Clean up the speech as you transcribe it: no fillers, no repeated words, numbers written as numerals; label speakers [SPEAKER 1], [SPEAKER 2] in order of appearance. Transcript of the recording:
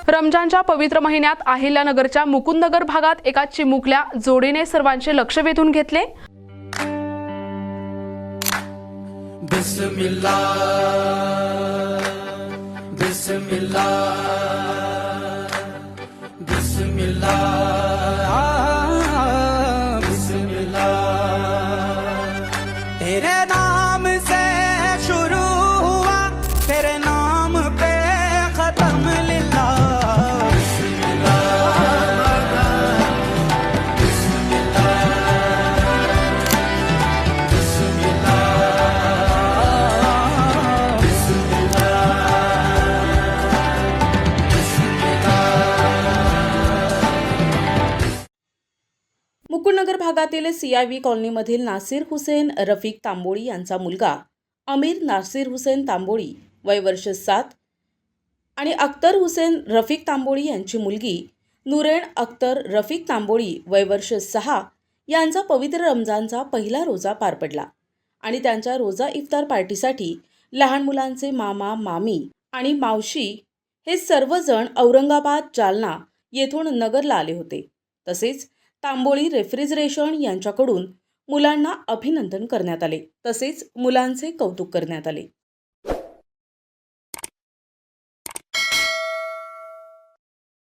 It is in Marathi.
[SPEAKER 1] रमजानच्या पवित्र महिन्यात अहिल्यानगरच्या मुकुंदनगर भागात एका चिमुकल्या जोडीने सर्वांचे लक्ष वेधून घेतले।
[SPEAKER 2] बिस्मिल्लाह बिस्मिल्लाह बिस्मिल्लाह बिस्मिल्लाह तेरे नाम से शुरू हुआ, तेरे नाम पे खत्म लिल्लाह।
[SPEAKER 3] मुकुंदनगर भागातील CIV कॉलनीमधील नासिर हुसेन रफिक तांबोळी यांचा मुलगा अमीर नासिर हुसेन तांबोळी वय वर्ष 7 आणि अख्तर हुसेन रफिक तांबोळी यांची मुलगी नूरेन अख्तर रफिक तांबोळी वय वर्ष 6 यांचा पवित्र रमजानचा पहिला रोजा पार पडला आणि त्यांच्या रोजा इफ्तार पार्टीसाठी लहान मुलांचे मामा मामी आणि मावशी हे सर्वजण औरंगाबाद जालना येथून नगरला आले होते। तसेच तांबोळी रेफ्रिजरेशन यांच्याकडून मुलांना अभिनंदन करण्यात आले तसेच मुलांचे कौतुक करण्यात आले।